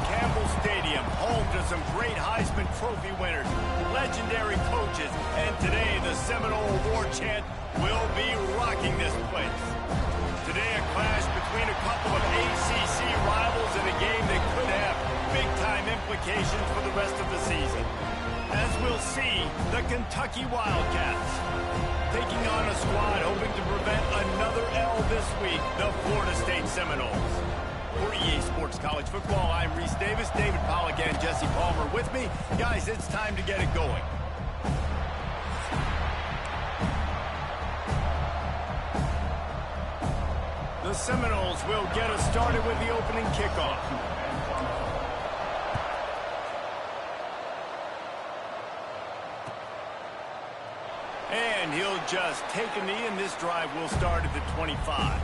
Campbell Stadium, home to some great Heisman Trophy winners, legendary coaches, and today the Seminole Award chant will be rocking this place. Today a clash between a couple of ACC rivals in a game that could have big-time implications for the rest of the season. As we'll see, the Kentucky Wildcats taking on a squad hoping to prevent another L this week, the Florida State Seminoles. For EA Sports College Football, I'm Reese Davis, David Pollack, and Jesse Palmer with me. Guys, it's time to get it going. The Seminoles will get us started with the opening kickoff. And he'll just take a knee, and this drive will start at the 25.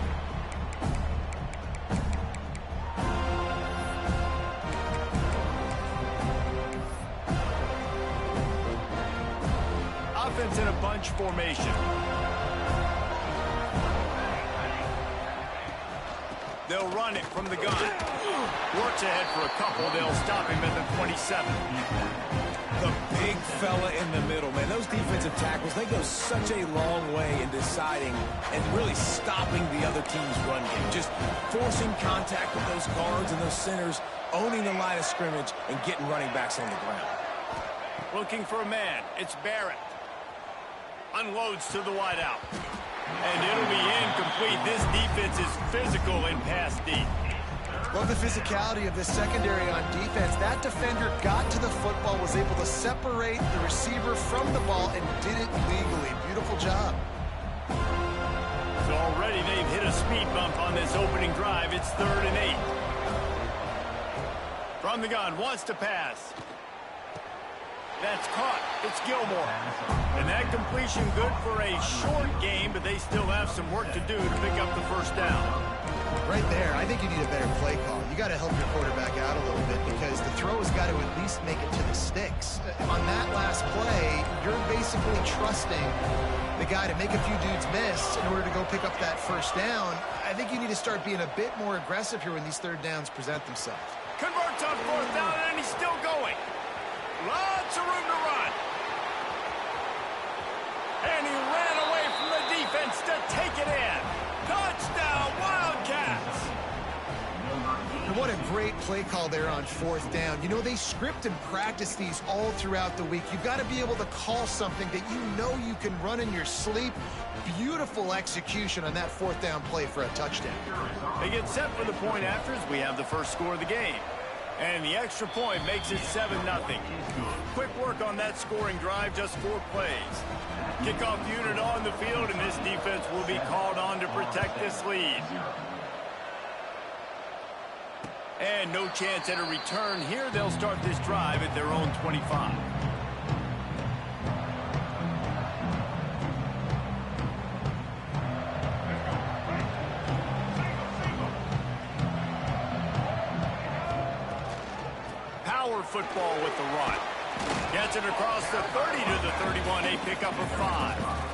Offense in a bunch formation. They'll run it from the gun. Works ahead for a couple. They'll stop him at the 27. The big fella in the middle, man. Those defensive tackles, they go such a long way in deciding and really stopping the other team's run game. Just forcing contact with those guards and those centers, owning the line of scrimmage, and getting running backs on the ground. Looking for a man. It's Barrett. Unloads to the wideout. And it'll be incomplete. This defense is physical in pass deep. Love the physicality of this secondary on defense. That defender got to the football, was able to separate the receiver from the ball, and did it legally. Beautiful job. So already they've hit a speed bump on this opening drive. It's 3rd and 8. From the gun, wants to pass. That's caught. It's Gilmore. And that completion good for a short game, but they still have some work to do to pick up the first down. Right there, I think you need a better play call. You got to help your quarterback out a little bit because the throw has got to at least make it to the sticks. On that last play, you're basically trusting the guy to make a few dudes miss in order to go pick up that first down. I think you need to start being a bit more aggressive here when these third downs present themselves. Converts on 4th down, and he's still going. Lots of room to run. And he ran away from the defense to take it in. Touchdown, Wildcats. And what a great play call there on 4th down. You know, they script and practice these all throughout the week. You've got to be able to call something that you know you can run in your sleep. Beautiful execution on that 4th down play for a touchdown. They get set for the point after as we have the first score of the game. And the extra point makes it 7-0. Quick work on that scoring drive, just 4 plays. Kickoff unit on the field, and this defense will be called on to protect this lead. And no chance at a return here. They'll start this drive at their own 25. Football with the run. Gets it across the 30 to the 31, a pickup of 5.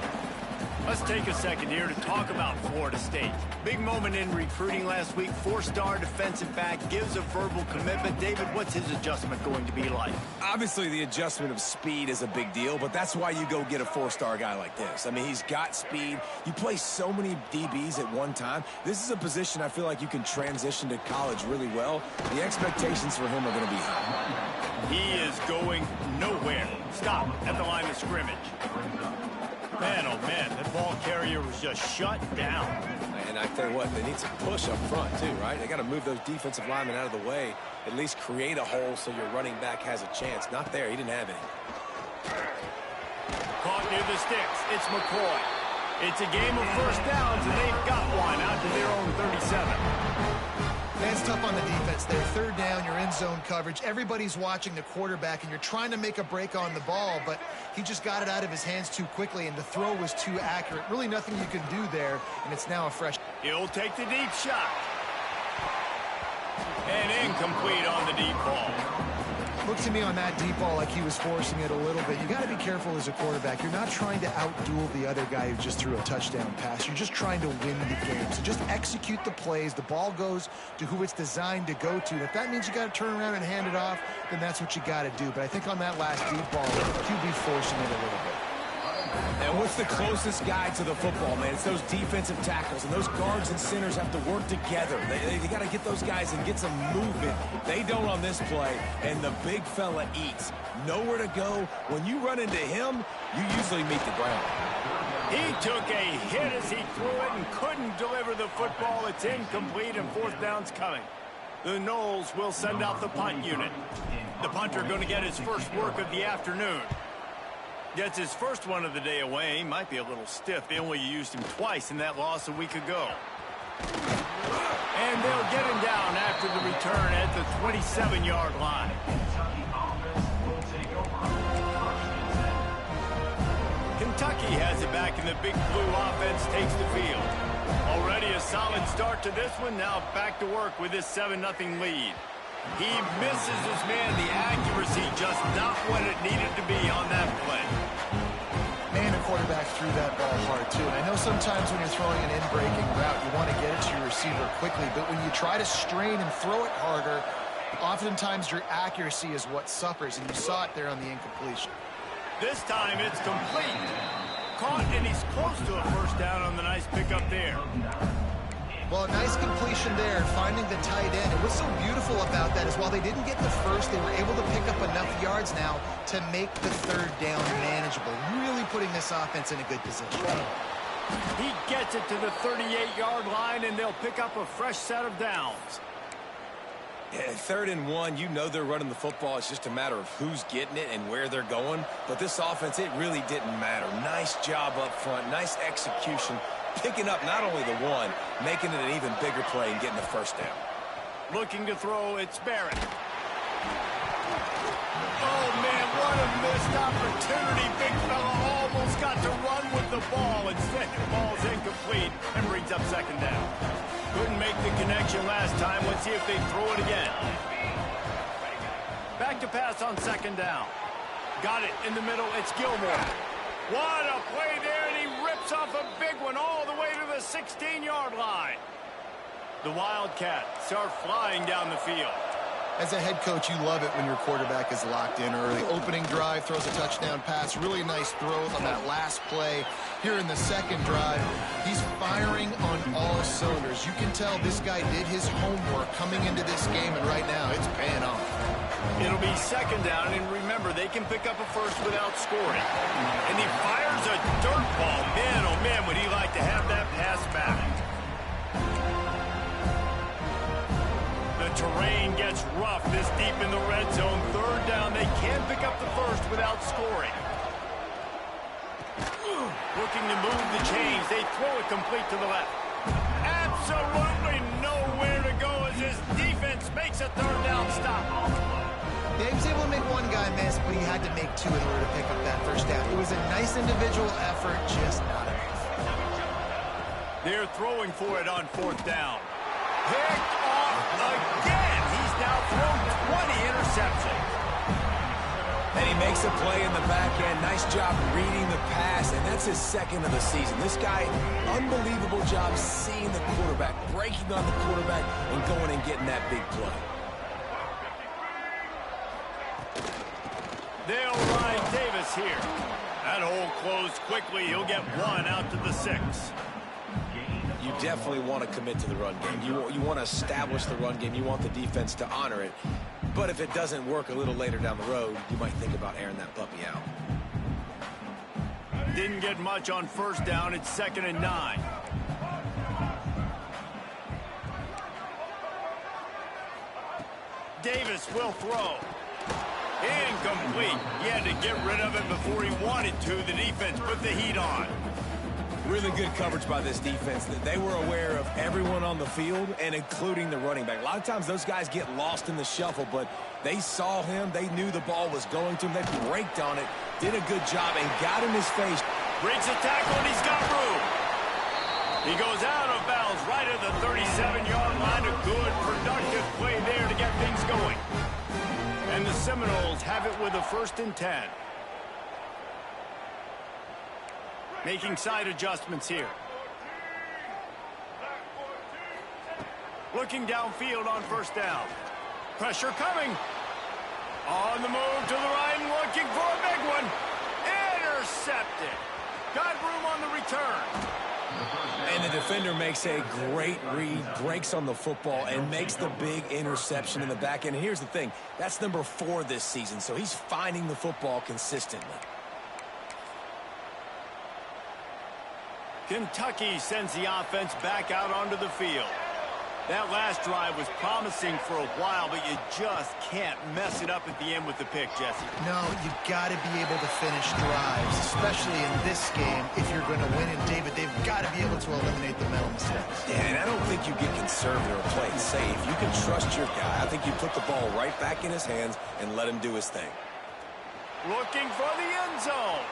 Let's take a second here to talk about Florida State. Big moment in recruiting last week. 4-star defensive back gives a verbal commitment. David, what's his adjustment going to be like? Obviously, the adjustment of speed is a big deal, but that's why you go get a 4-star guy like this. I mean, he's got speed. You play so many DBs at one time. This is a position I feel like you can transition to college really well. The expectations for him are going to be high. He is going nowhere. Stop at the line of scrimmage. Man, oh man, that ball carrier was just shut down. And I tell you what, they need some push up front too, right? They got to move those defensive linemen out of the way, at least create a hole so your running back has a chance. Not there, he didn't have any. Caught near the sticks, it's McCoy. It's a game of first downs, and they've got one out to their own 37. That's tough on the defense there. 3rd down, you're in zone coverage. Everybody's watching the quarterback, and you're trying to make a break on the ball, but he just got it out of his hands too quickly, and the throw was too accurate. Really nothing you can do there, and it's now a fresh. He'll take the deep shot. And incomplete on the deep ball. Looked to me on that deep ball like he was forcing it a little bit. You got to be careful as a quarterback. You're not trying to outduel the other guy who just threw a touchdown pass. You're just trying to win the game. So just execute the plays. The ball goes to who it's designed to go to. And if that means you got to turn around and hand it off, then that's what you got to do. But I think on that last deep ball, QB forcing it a little bit. And what's the closest guy to the football, man? It's those defensive tackles, and those guards and centers have to work together. They got to get those guys and get some movement. They don't on this play, and the big fella eats. Nowhere to go. When you run into him, you usually meet the ground. He took a hit as he threw it and couldn't deliver the football. It's incomplete, and fourth down's coming. The Noles will send out the punt unit. The punter going to get his first work of the afternoon. Gets his first one of the day away. Might be a little stiff. They only used him twice in that loss a week ago. And they'll get him down after the return at the 27-yard line. Kentucky has it back, and the Big Blue offense takes the field. Already a solid start to this one. Now back to work with this 7-0 lead. He misses his man. The accuracy just not what it needed to be on that play. Man, the quarterback threw that ball hard, too. And I know sometimes when you're throwing an in-breaking route, you want to get it to your receiver quickly. But when you try to strain and throw it harder, oftentimes your accuracy is what suffers. And you saw it there on the incompletion. This time it's complete. Caught, and he's close to a first down on the nice pickup there. Well, a nice completion there, finding the tight end. And what's so beautiful about that is while they didn't get the first, they were able to pick up enough yards now to make the third down manageable, really putting this offense in a good position. He gets it to the 38-yard line, and they'll pick up a fresh set of downs. Yeah, 3rd and 1, you know they're running the football. It's just a matter of who's getting it and where they're going. But this offense, it really didn't matter. Nice job up front, nice execution. Picking up not only the one, making it an even bigger play and getting the first down. Looking to throw, it's Barrett. Oh, man, what a missed opportunity. Big fella almost got to run with the ball. Instead, the ball's incomplete and brings up second down. Couldn't make the connection last time. Let's see if they throw it again. Back to pass on second down. Got it in the middle. It's Gilmore. What a play there, and he rips off a big one all the way to the 16-yard line. The Wildcats are flying down the field. As a head coach, you love it when your quarterback is locked in early. Opening drive, throws a touchdown pass. Really nice throw on that last play. Here in the second drive, he's firing on all cylinders. You can tell this guy did his homework coming into this game, and right now it's paying off. It'll be second down, and remember, they can pick up a first without scoring. And he fires a dirt ball. Man, oh man, would he like to have that pass back. The terrain gets rough this deep in the red zone. Third down, they can pick up the first without scoring. Looking to move the chains. They throw it complete to the left. Absolutely nowhere to go as his defense makes a third down stop. Yeah, he was able to make one guy miss, but he had to make two in order to pick up that first down. It was a nice individual effort, just not enough. They're throwing for it on fourth down. Picked off again. He's now thrown 20 interceptions. And he makes a play in the back end. Nice job reading the pass, and that's his second of the season. This guy, unbelievable job seeing the quarterback, breaking on the quarterback, and going and getting that big play. They'll ride Davis here. That hole closed quickly. He'll get one out to the 6. You definitely want to commit to the run game. You want to establish the run game. You want the defense to honor it. But if it doesn't work a little later down the road, you might think about airing that puppy out. Didn't get much on first down. It's 2nd and 9. Davis will throw. Incomplete. He had to get rid of it before he wanted to. The defense put the heat on. Really good coverage by this defense. They were aware of everyone on the field, and including the running back. A lot of times those guys get lost in the shuffle, but they saw him. They knew the ball was going to him. They braked on it, did a good job, and got in his face. Breaks a tackle, and he's got room. He goes out of bounds right at the 37-yard line. A good, productive play there to get things going. And the Seminoles have it with a 1st and 10. Making side adjustments here. Looking downfield on 1st down. Pressure coming. On the move to the right and looking for a big one. Intercepted. Got room on the return. And the defender makes a great read, breaks on the football, and makes the big interception in the back end. And here's the thing. That's number 4 this season, so he's finding the football consistently. Kentucky sends the offense back out onto the field. That last drive was promising for a while, but you just can't mess it up at the end with the pick, Jesse. No, you got to be able to finish drives, especially in this game. If you're going to win, and David, they've got to be able to eliminate the mental mistakes. Yeah, and I don't think you get conservative or play it safe. You can trust your guy. I think you put the ball right back in his hands and let him do his thing. Looking for the end zone.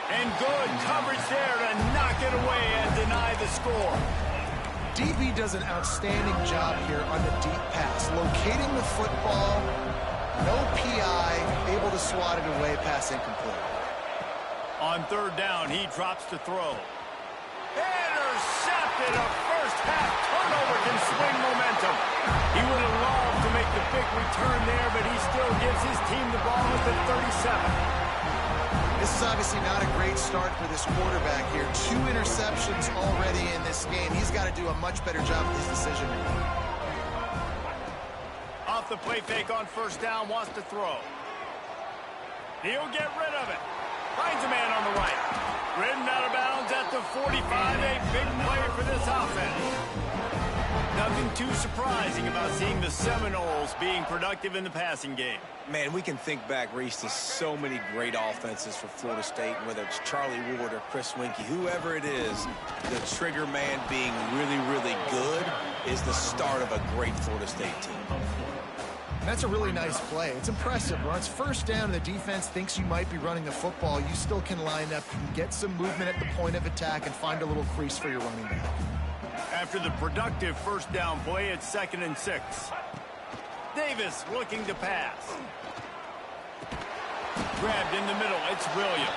And good coverage there to knock it away and deny the score. DB does an outstanding job here on the deep pass, locating the football, no PI, able to swat it away, pass incomplete. On 3rd down, he drops to throw. Intercepted. A first-half turnover can swing momentum. He would have loved to make the big return there, but he still gives his team the ball at the 37. This is obviously not a great start for this quarterback here. 2 interceptions already in this game. He's got to do a much better job with his decision. Off the play fake on 1st down, wants to throw. He'll get rid of it. Finds a man on the right. Ridden out of bounds at the 45. A big play for this offense. Nothing too surprising about seeing the Seminoles being productive in the passing game. Man, we can think back, Reese, to so many great offenses for Florida State, whether it's Charlie Ward or Chris Winkie, whoever it is, the trigger man being really, really good is the start of a great Florida State team. That's a really nice play. It's impressive. When it's 1st down and the defense thinks you might be running the football, you still can line up, you can get some movement at the point of attack and find a little crease for your running back. After the productive 1st down play, it's 2nd and 6. Davis looking to pass. Grabbed in the middle, it's Williams.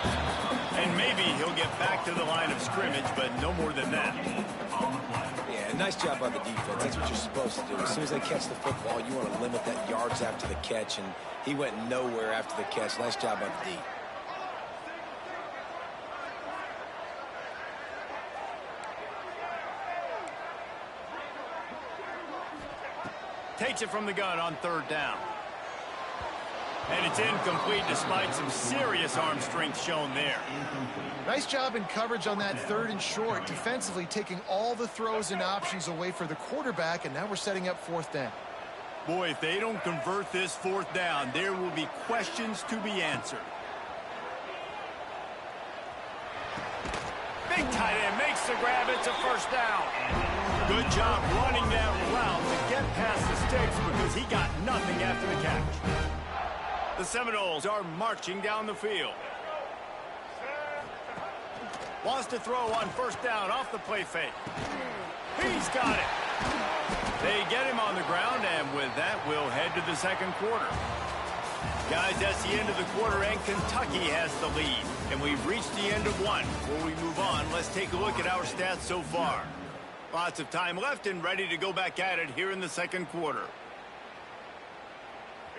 And maybe he'll get back to the line of scrimmage, but no more than that. Yeah, nice job by the defense. That's what you're supposed to do. As soon as they catch the football, you want to limit that yards after the catch, and he went nowhere after the catch. Nice job by the D. Takes it from the gun on 3rd down. And it's incomplete despite some serious arm strength shown there. Nice job in coverage on that 3rd and short, defensively taking all the throws and options away for the quarterback, and now we're setting up 4th down. Boy, if they don't convert this 4th down, there will be questions to be answered. Big tight end makes the grab. It's a 1st down. Good job running that route to get past the sticks because he got nothing after the catch. The Seminoles are marching down the field. Wants to throw on 1st down off the play fake. He's got it. They get him on the ground, and with that, we'll head to the 2nd quarter. Guys, that's the end of the quarter, and Kentucky has the lead. And we've reached the end of one. Before we move on, let's take a look at our stats so far. Lots of time left and ready to go back at it here in the 2nd quarter.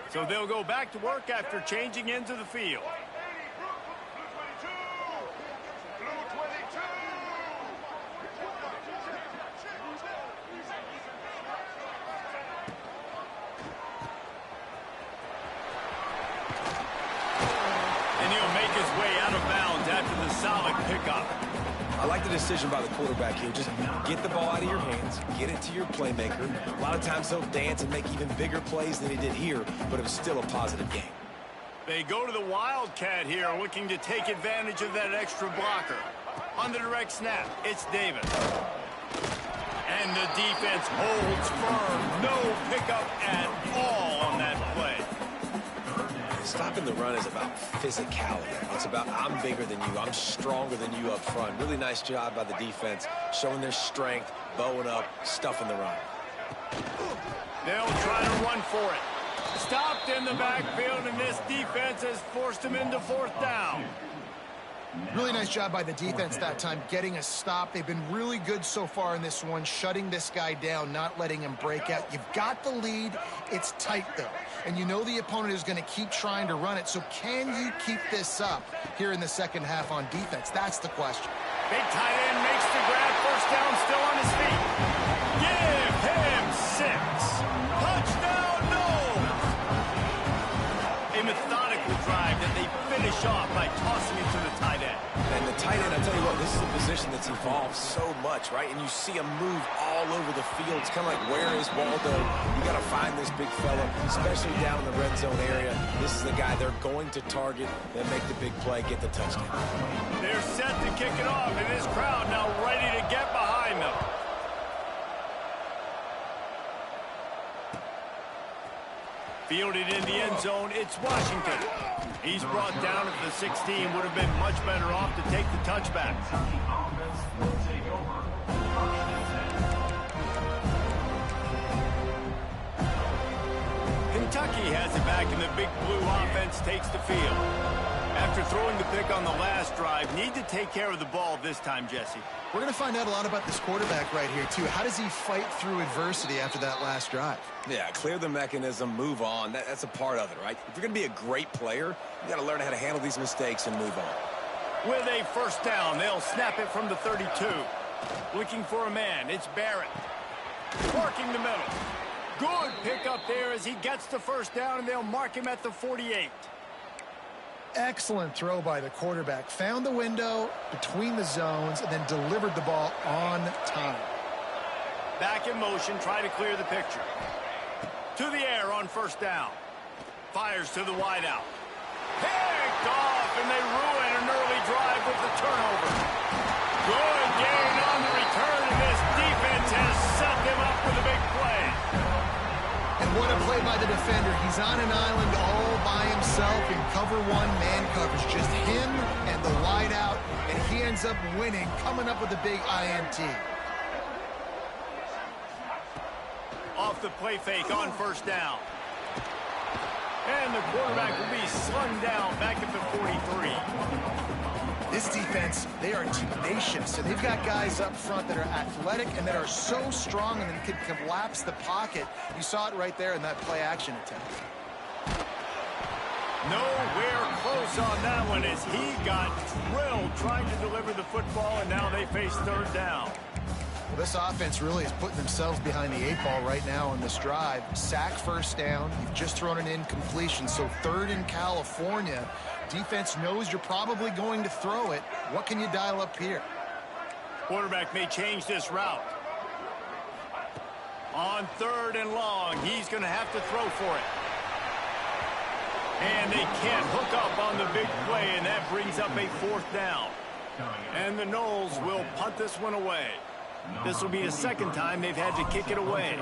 So they'll go back to work after changing into the field. And he'll make his way out of bounds after the solid pickup. I like the decision by the quarterback here. Just get the ball out of your hands, get it to your playmaker. A lot of times he'll dance and make even bigger plays than he did here, but it was still a positive game. They go to the Wildcat here, looking to take advantage of that extra blocker. On the direct snap, it's Davis. And the defense holds firm. No pickup at all on that play. Stopping the run is about physicality. It's about I'm bigger than you. I'm stronger than you up front. Really nice job by the defense, showing their strength, bowing up, stuffing the run. They'll try to run for it. Stopped in the backfield, and this defense has forced him into fourth down. Really nice job by the defense that time, getting a stop. They've been really good so far in this one, shutting this guy down, not letting him break out. You've got the lead. It's tight, though. And you know the opponent is going to keep trying to run it. So can you keep this up here in the second half on defense? That's the question. Big tight end makes the grab. First down, still on his feet. Give him 6. Touchdown, no! A methodical drive that they finish off by tossing it to the tight end. And the tight end, I tell you what, this is a position that's evolved so much, right? And you see him move all over the field. It's kind of like, where is Waldo? You got to find this big fella, especially down in the red zone area. This is the guy they're going to target and make the big play, get the touchdown. They're set to kick it off, and this crowd now ready to get behind them. Fielded in the end zone, it's Washington. He's brought down at the 16, would have been much better off to take the touchback. Kentucky has it back, and the big blue offense takes the field. After throwing the pick on the last drive, need to take care of the ball this time, Jesse. We're going to find out a lot about this quarterback right here, too. How does he fight through adversity after that last drive? Yeah, clear the mechanism, move on. That's a part of it, right? If you're going to be a great player, you got to learn how to handle these mistakes and move on. With a first down, they'll snap it from the 32. Looking for a man, it's Barrett. Working the middle. Good pick up there as he gets the first down, and they'll mark him at the 48. Excellent throw by the quarterback. Found the window between the zones and then delivered the ball on time. Back in motion, try to clear the picture. To the air on first down. Fires to the wideout. Picked off, and they ruin an early drive with the turnover. Good gain on the return, and this defense has set them up with a big play. And what a play by the defender. He's on an island all by himself in cover one man coverage. Just him and the wideout, and he ends up winning, coming up with a big INT. Off the play fake on first down. And the quarterback will be slung down back at the 43. This defense, they are tenacious, and they've got guys up front that are athletic and that are so strong and can collapse the pocket. You saw it right there in that play-action attempt. Nowhere close on that one as he got drilled trying to deliver the football, and now they face third down. Well, this offense really is putting themselves behind the 8 ball right now on this drive. Sack first down. You've just thrown an incompletion, so third in California. Defense knows you're probably going to throw it. What can you dial up here? Quarterback may change this route. On third and long, he's going to have to throw for it. And they can't hook up on the big play, and that brings up a fourth down. And the Noles will punt this one away. This will be a second time they've had to kick it away.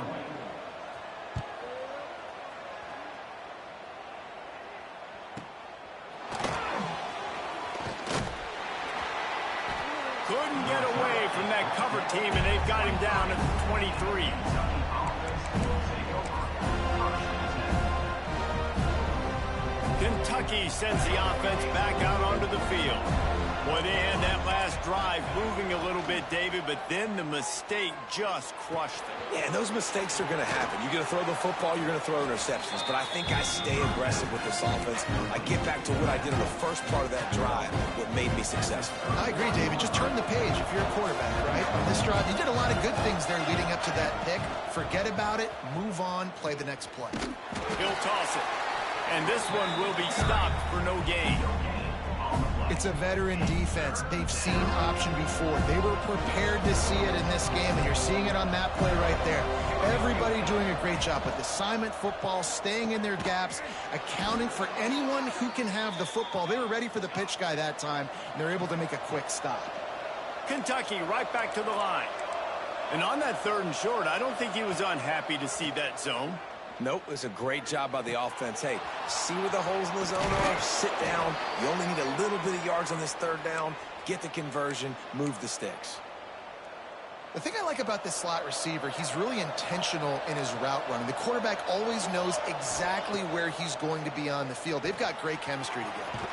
Couldn't get away from that cover team, and they've got him down at the 23. Kentucky sends the offense back out onto the field. Boy, they had that last drive moving a little bit, David, but then the mistake just crushed them. Yeah, and those mistakes are going to happen. You're going to throw the football, you're going to throw interceptions. But I think I stay aggressive with this offense. I get back to what I did in the first part of that drive, what made me successful. I agree, David. Just turn the page if you're a quarterback, right? On this drive, you did a lot of good things there leading up to that pick. Forget about it, move on, play the next play. He'll toss it. And this one will be stopped for no gain. It's a veteran defense. They've seen option before. They were prepared to see it in this game, and you're seeing it on that play right there. Everybody doing a great job with assignment football, staying in their gaps, accounting for anyone who can have the football. They were ready for the pitch guy that time, and they're able to make a quick stop. Kentucky right back to the line. And on that third and short, I don't think he was unhappy to see that zone. Nope, it's a great job by the offense. Hey, see where the holes in the zone are, sit down. You only need a little bit of yards on this third down. Get the conversion, move the sticks. The thing I like about this slot receiver, he's really intentional in his route running. The quarterback always knows exactly where he's going to be on the field. They've got great chemistry together.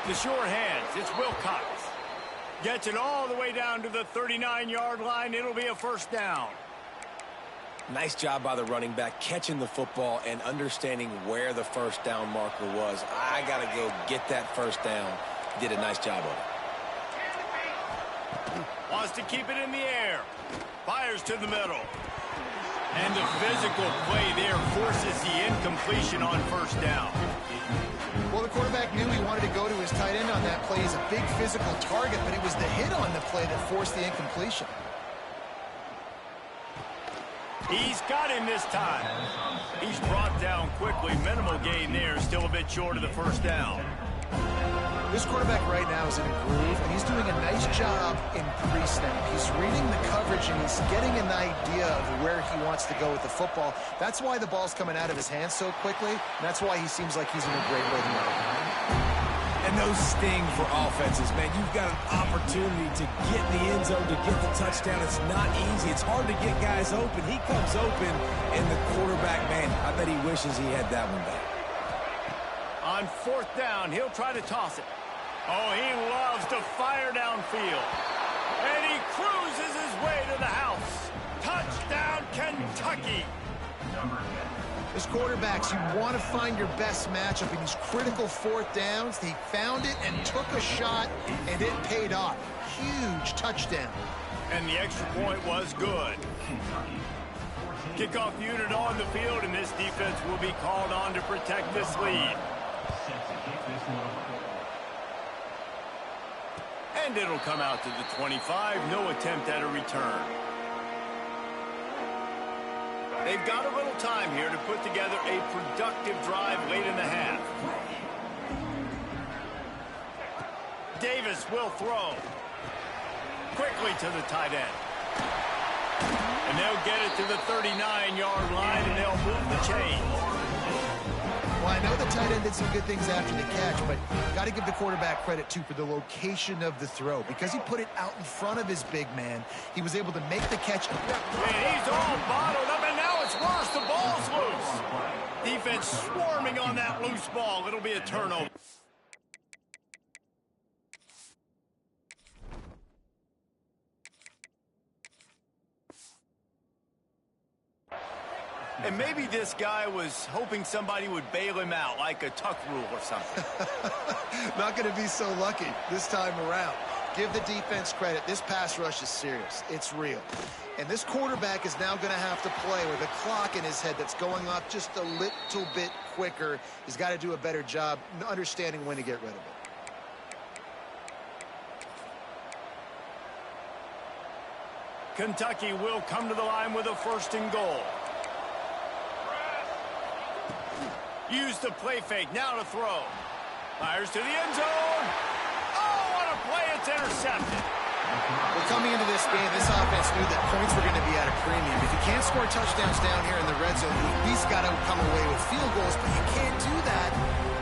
The sure hands, it's Wilcox. Gets it all the way down to the 39-yard line. It'll be a first down. Nice job by the running back catching the football and understanding where the first down marker was. I got to go get that first down. He did a nice job of it. Wants to keep it in the air. Fires to the middle. And the physical play there forces the incompletion on first down. Well, the quarterback knew he wanted to go to his tight end on that play. He's a big physical target, but it was the hit on the play that forced the incompletion. He's got him this time. He's brought down quickly. Minimal gain there. Still a bit short of the first down. This quarterback right now is in a groove, and he's doing a nice job in pre-snap. He's reading the coverage, and he's getting an idea of where he wants to go with the football. That's why the ball's coming out of his hands so quickly, and that's why he seems like he's in a great rhythm right now. And those sting for offenses, man. You've got an opportunity to get in the end zone, to get the touchdown. It's not easy. It's hard to get guys open. He comes open, and the quarterback, man, I bet he wishes he had that one back. On fourth down, he'll try to toss it. Oh, he loves to fire downfield. And he cruises his way to the house. Touchdown, Kentucky. As quarterbacks, you want to find your best matchup in these critical fourth downs. He found it and took a shot, and it paid off. Huge touchdown. And the extra point was good. Kickoff unit on the field, and this defense will be called on to protect this lead. And it'll come out to the 25. No attempt at a return. They've got a little time here to put together a productive drive late in the half. Davis will throw. Quickly to the tight end. And they'll get it to the 39-yard line, and they'll move the chains. Well, I know the tight end did some good things after the catch, but got to give the quarterback credit, too, for the location of the throw. Because he put it out in front of his big man, he was able to make the catch. And he's all bottled up, and now it's worse. The ball's loose. Defense swarming on that loose ball. It'll be a turnover. And maybe this guy was hoping somebody would bail him out, like a tuck rule or something. Not going to be so lucky this time around. Give the defense credit. This pass rush is serious. It's real. And this quarterback is now going to have to play with a clock in his head that's going off just a little bit quicker. He's got to do a better job understanding when to get rid of it. Kentucky will come to the line with a first and goal. Use the play fake, now to throw. Fires to the end zone. Oh, what a play, it's intercepted. Well, coming into this game, this offense knew that points were going to be at a premium. If you can't score touchdowns down here in the red zone, you at least got to come away with field goals, but you can't do that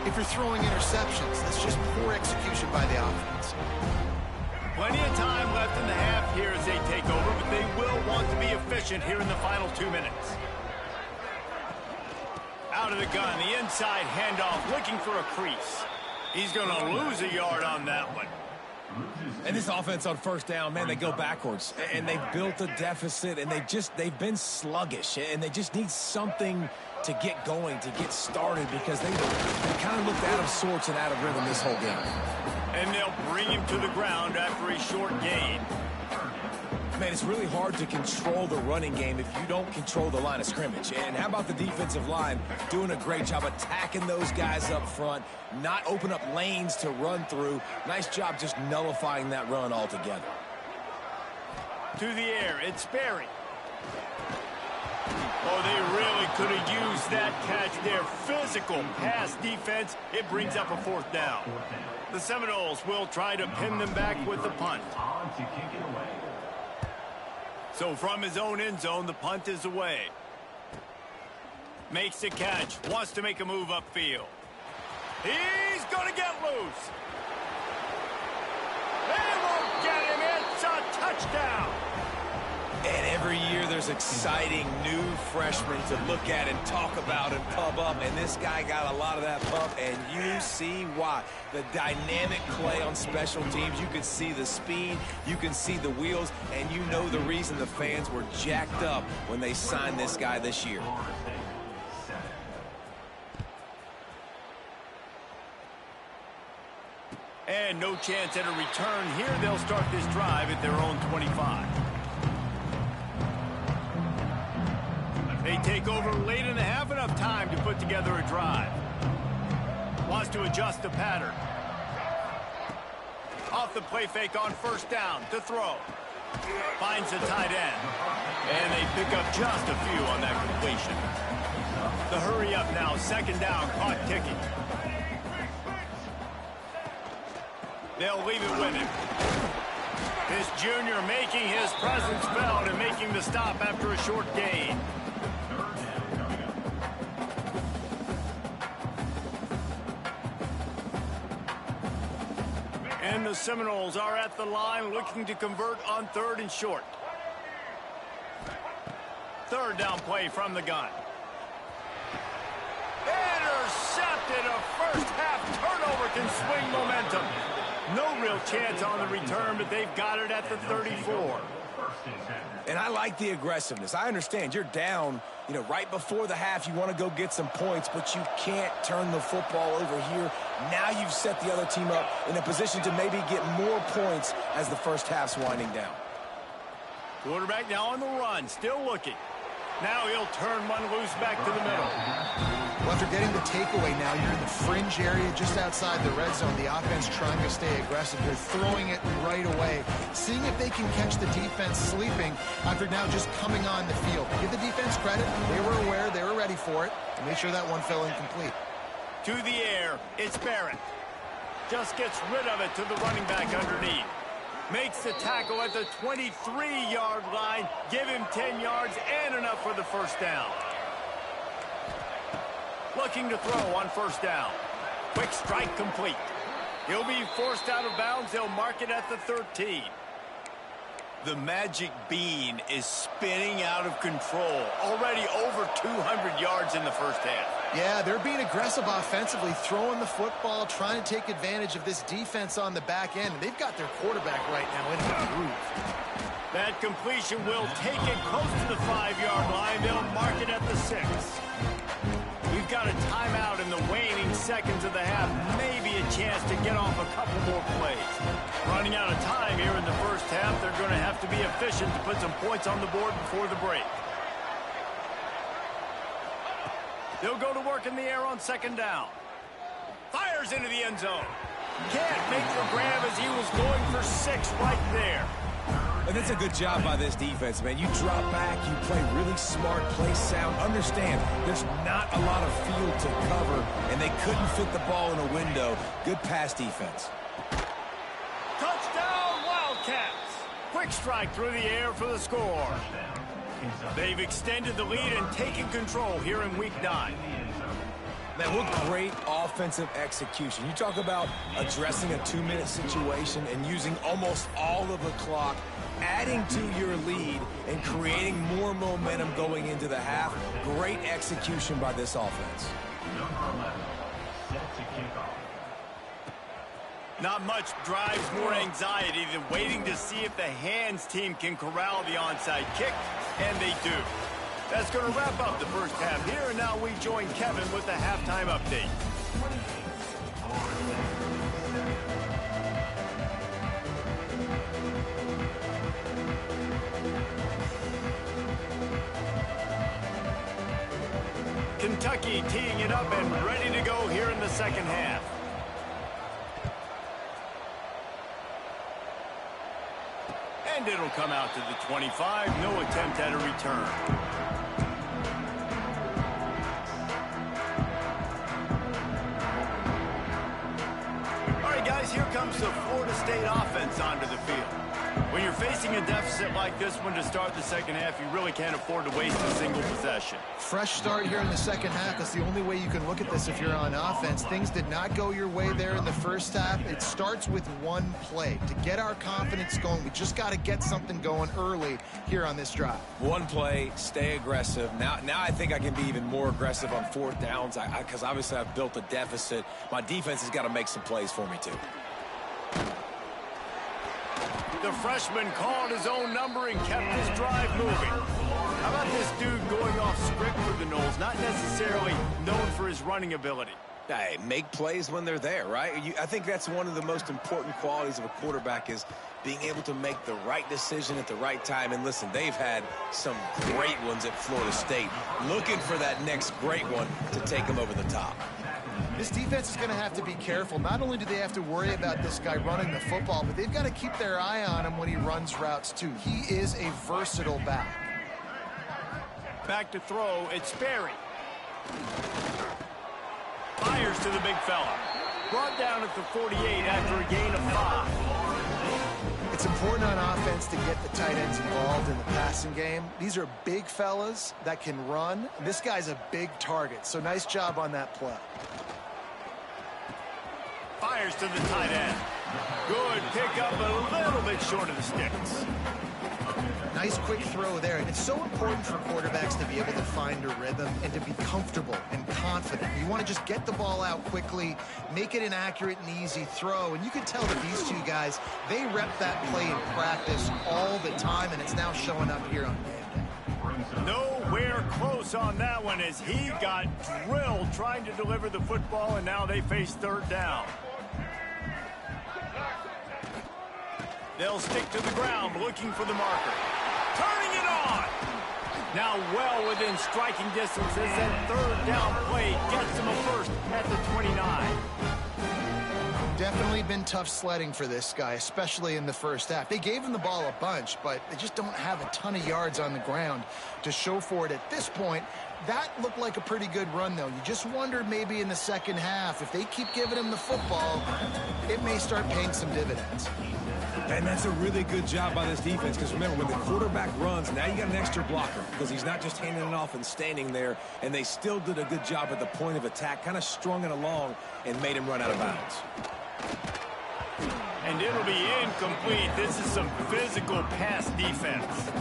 if you're throwing interceptions. That's just poor execution by the offense. Plenty of time left in the half here as they take over, but they will want to be efficient here in the final 2 minutes. Out of the gun, the inside handoff, looking for a crease. He's going to lose a yard on that one. And this offense on first down, man, they go backwards. And they've built a deficit, and they've been sluggish. And they just need something to get going, to get started, because they kind of looked out of sorts and out of rhythm this whole game. And they'll bring him to the ground after a short gain. Man, it's really hard to control the running game if you don't control the line of scrimmage. And how about the defensive line doing a great job attacking those guys up front, not open up lanes to run through. Nice job just nullifying that run altogether. To the air, it's Berry. Oh, they really could have used that catch there. Physical pass defense. It brings up a fourth down. The Seminoles will try to pin them back with the punt. So from his own end zone, the punt is away. Makes the catch. Wants to make a move upfield. He's going to get loose. They won't get him. It's a touchdown. Every year there's exciting new freshmen to look at and talk about and pump up, and this guy got a lot of that pump, and you see why. The dynamic play on special teams, you can see the speed, you can see the wheels, and you know the reason the fans were jacked up when they signed this guy this year. And no chance at a return here. They'll start this drive at their own 25. They take over late in the half, enough time to put together a drive. Wants to adjust the pattern. Off the play fake on first down to throw. Finds the tight end. And they pick up just a few on that completion. The hurry up now, second down, clock ticking. They'll leave it with him. This junior making his presence felt and making the stop after a short gain. And the Seminoles are at the line looking to convert on 3rd and short. Third down play from the gun. Intercepted. A first half turnover can swing momentum. No real chance on the return, but they've got it at the 34. And I like the aggressiveness. I understand you're down, right before the half. You want to go get some points, but you can't turn the football over here. Now you've set the other team up in a position to maybe get more points as the first half's winding down. Quarterback now on the run, still looking. Now he'll turn one loose back to the middle. Well, after getting the takeaway, now you're in the fringe area just outside the red zone. The offense trying to stay aggressive. They're throwing it right away, seeing if they can catch the defense sleeping after now just coming on the field. Give the defense credit. They were aware. They were ready for it. And make sure that one fell incomplete. To the air, it's Barrett. Just gets rid of it to the running back underneath. Makes the tackle at the 23-yard line. Give him 10 yards and enough for the first down. Looking to throw on first down. Quick strike complete. He'll be forced out of bounds. They'll mark it at the 13. The magic bean is spinning out of control. Already over 200 yards in the first half. Yeah, they're being aggressive offensively, throwing the football, trying to take advantage of this defense on the back end. They've got their quarterback right now in the groove. That completion will take it close to the 5-yard line. They'll mark it at the 6. We've got a timeout in the waning seconds of the half. Maybe a chance to get off a couple more plays. Running out of time here in the first half. They're going to have to be efficient to put some points on the board before the break. They'll go to work in the air on second down. Fires into the end zone. Can't make the grab as he was going for 6 right there. And that's a good job by this defense, man. You drop back, you play really smart, play sound. Understand, there's not a lot of field to cover, and they couldn't fit the ball in a window. Good pass defense. Touchdown, Wildcats. Quick strike through the air for the score. They've extended the lead and taken control here in Week 9. Man, what great offensive execution. You talk about addressing a 2-minute situation and using almost all of the clock, adding to your lead and creating more momentum going into the half. Great execution by this offense. Not much drives more anxiety than waiting to see if the hands team can corral the onside kick, and they do. That's going to wrap up the first half here, and now we join Kevin with the halftime update. Kentucky teeing it up and ready to go here in the second half. And it'll come out to the 25. No attempt at a return. All right, guys, here comes the Florida State offense onto the field. When When you're facing a deficit like this one to start the second half, you really can't afford to waste a single possession. Fresh start here in the second half. That's the only way you can look at this if you're on offense. Things did not go your way there in the first half. It starts with one play. To get our confidence going, we just got to get something going early here on this drive. One play, stay aggressive. Now I think I can be even more aggressive on fourth downs because obviously I've built a deficit. My defense has got to make some plays for me, too. The freshman called his own number and kept his drive moving. How about this dude going off script for the Noles, not necessarily known for his running ability? Hey, make plays when they're there, right? I think that's one of the most important qualities of a quarterback is being able to make the right decision at the right time. And listen, they've had some great ones at Florida State. Looking for that next great one to take them over the top. This defense is going to have to be careful. Not only do they have to worry about this guy running the football, but they've got to keep their eye on him when he runs routes, too. He is a versatile back. Back to throw, it's Sperry. Fires to the big fella. Brought down at the 48 after a gain of 5. It's important on offense to get the tight ends involved in the passing game. These are big fellas that can run. This guy's a big target, so nice job on that play. Fires to the tight end. Good pick up, a little bit short of the sticks. Nice quick throw there. And it's so important for quarterbacks to be able to find a rhythm and to be comfortable and confident. You want to just get the ball out quickly, make it an accurate and easy throw. And you can tell that these two guys, they rep that play in practice all the time, and it's now showing up here on game day. Nowhere close on that one as he got drilled trying to deliver the football, and now they face third down. They'll stick to the ground looking for the marker. Turning it on. Now well within striking distance as that third down play gets him a first at the 29. Definitely been tough sledding for this guy, especially in the first half. They gave him the ball a bunch, but they just don't have a ton of yards on the ground to show for it at this point. That looked like a pretty good run, though. You just wondered maybe in the second half, if they keep giving him the football, it may start paying some dividends. And that's a really good job by this defense because, remember, when the quarterback runs, now you got an extra blocker because he's not just handing it off and standing there, and they still did a good job at the point of attack, kind of strung it along and made him run out of bounds. And it'll be incomplete. This is some physical pass defense.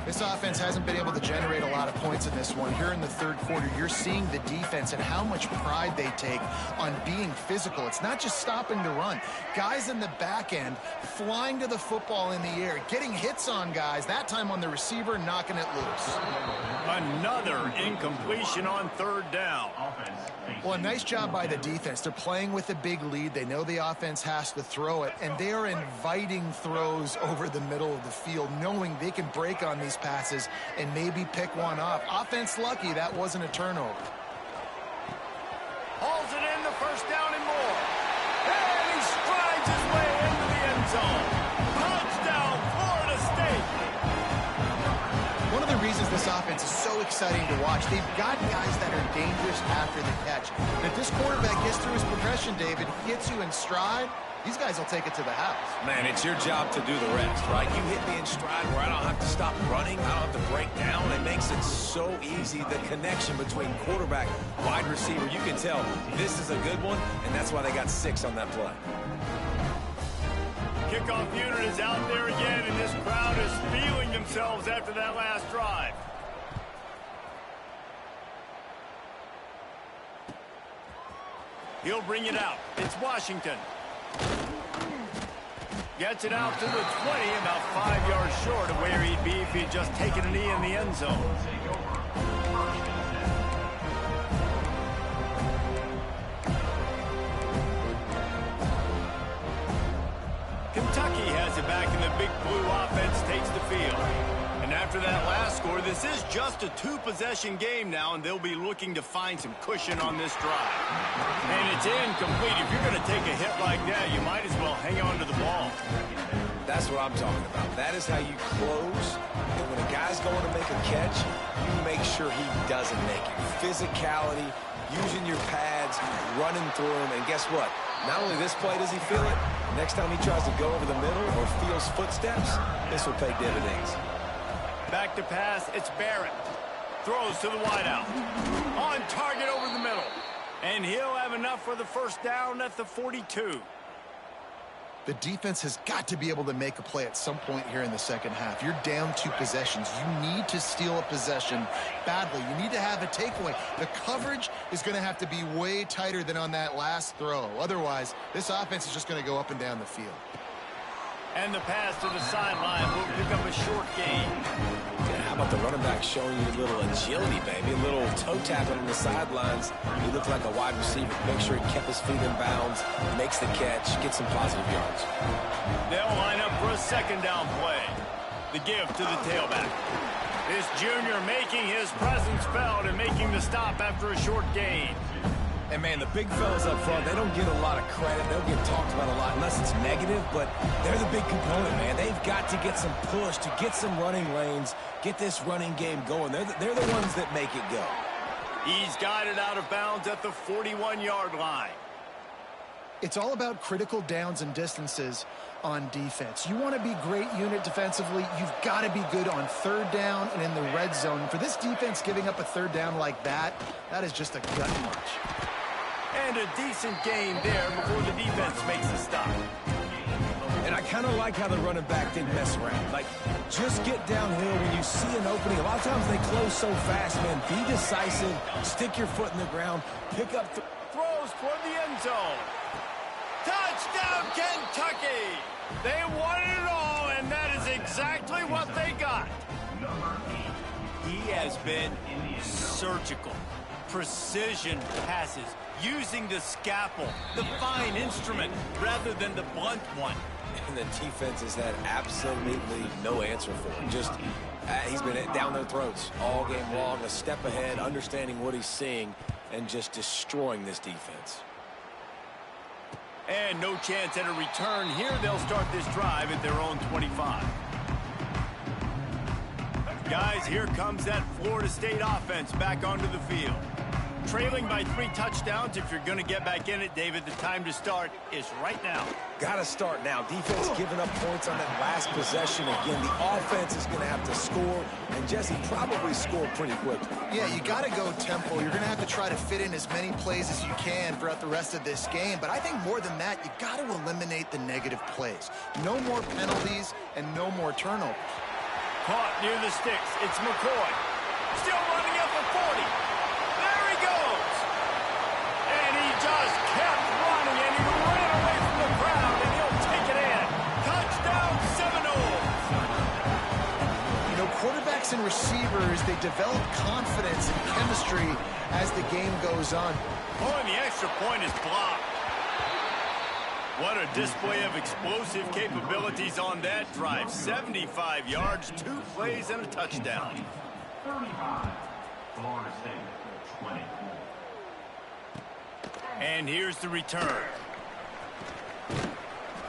This offense hasn't been able to generate a lot of points in this one. Here in the third quarter, you're seeing the defense and how much pride they take on being physical. It's not just stopping the run. Guys in the back end flying to the football in the air, getting hits on guys, that time on the receiver, knocking it loose. Another incompletion on third down. Well, a nice job by the defense. They're playing with a big lead. They know the offense has to throw it, and they are inviting throws over the middle of the field, knowing they can break on these passes and maybe pick one off. Offense lucky that wasn't a turnover. Hauls it in, the first down and more. And he strides his way into the end zone. Touchdown, Florida State. One of the reasons this offense is so exciting to watch, they've got guys that are dangerous after the catch. And if this quarterback gets through his progression, David, gets you in stride, these guys will take it to the house. Man, it's your job to do the rest, right? You hit me in stride where I don't have to stop running. I don't have to break down. It makes it so easy, the connection between quarterback, wide receiver. You can tell this is a good one, and that's why they got 6 on that play. Kickoff unit is out there again, and this crowd is feeling themselves after that last drive. He'll bring it out. It's Washington. Gets it out to the 20, about 5 yards short of where he'd be if he'd just taken a knee in the end zone. Kentucky has it back, and the Big Blue offense takes the field. And after that last score, this is just a 2-possession game now, and they'll be looking to find some cushion on this drive. And it's incomplete. If you're going to take a hit like that, you might as well hang on to the ball. That's what I'm talking about. That is how you close. And when a guy's going to make a catch, you make sure he doesn't make it. Physicality, using your pads, running through him, and guess what? Not only this play does he feel it, Next time he tries to go over the middle or feels footsteps, this will pay dividends. Back to pass, it's Barrett. Throws to the wideout. On target over the middle. And he'll have enough for the first down at the 42. The defense has got to be able to make a play at some point here in the second half. You're down 2 possessions. You need to steal a possession badly. You need to have a takeaway. The coverage is going to have to be way tighter than on that last throw. Otherwise, this offense is just going to go up and down the field. And the pass to the sideline will pick up a short gain. Yeah, how about the running back showing you a little agility, baby? A little toe tapping on the sidelines. He looked like a wide receiver. Make sure he kept his feet in bounds, makes the catch, gets some positive yards. They'll line up for a second down play. The give to the tailback. This junior making his presence felt and making the stop after a short gain. And, man, the big fellas up front, they don't get a lot of credit. They don't get talked about a lot unless it's negative, but they're the big component, man. They've got to get some push, to get some running lanes, get this running game going. They're the ones that make it go. He's guided out of bounds at the 41-yard line. It's all about critical downs and distances on defense. You want to be great unit defensively, you've got to be good on third down and in the red zone. For this defense, giving up a third down like that is just a gut punch. And a decent gain there before the defense makes a stop. And I kind of like how the running back didn't mess around. Like, just get downhill when you see an opening. A lot of times they close so fast, man. Be decisive, stick your foot in the ground, pick up throws toward the end zone. Touchdown, Kentucky! They wanted it all, and that is exactly what they got. He has been surgical. Precision passes, using the scalpel, the fine instrument, rather than the blunt one. And the defense has had absolutely no answer for him. Just, he's been down their throats all game long, a step ahead, understanding what he's seeing, and just destroying this defense. And no chance at a return here. They'll start this drive at their own 25. Guys, here comes that Florida State offense back onto the field. Trailing by 3 touchdowns. If you're going to get back in it, David, the time to start is right now. Got to start now. Defense giving up points on that last possession. Again, the offense is going to have to score, and Jesse probably score pretty quickly. Yeah, you got to go tempo. You're going to have to try to fit in as many plays as you can throughout the rest of this game. But I think more than that, you got to eliminate the negative plays. No more penalties and no more turnovers. Caught near the sticks. It's McCoy. Still running up for 40. There he goes. And he just kept running, and he ran away from the crowd, and he'll take it in. Touchdown, Seminoles. You know, quarterbacks and receivers, they develop confidence and chemistry as the game goes on. Oh, and the extra point is blocked. What a display of explosive capabilities on that drive. 75 yards, 2 plays, and a touchdown. 35. Florida State, 24. And here's the return.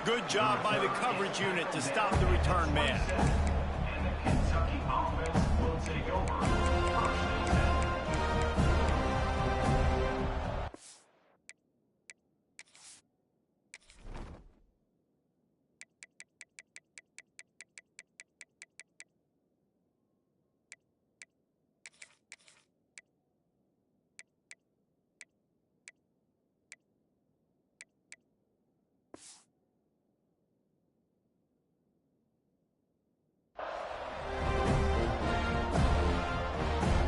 Good job by the coverage unit to stop the return man. And the Kentucky offense will take over. First and 10.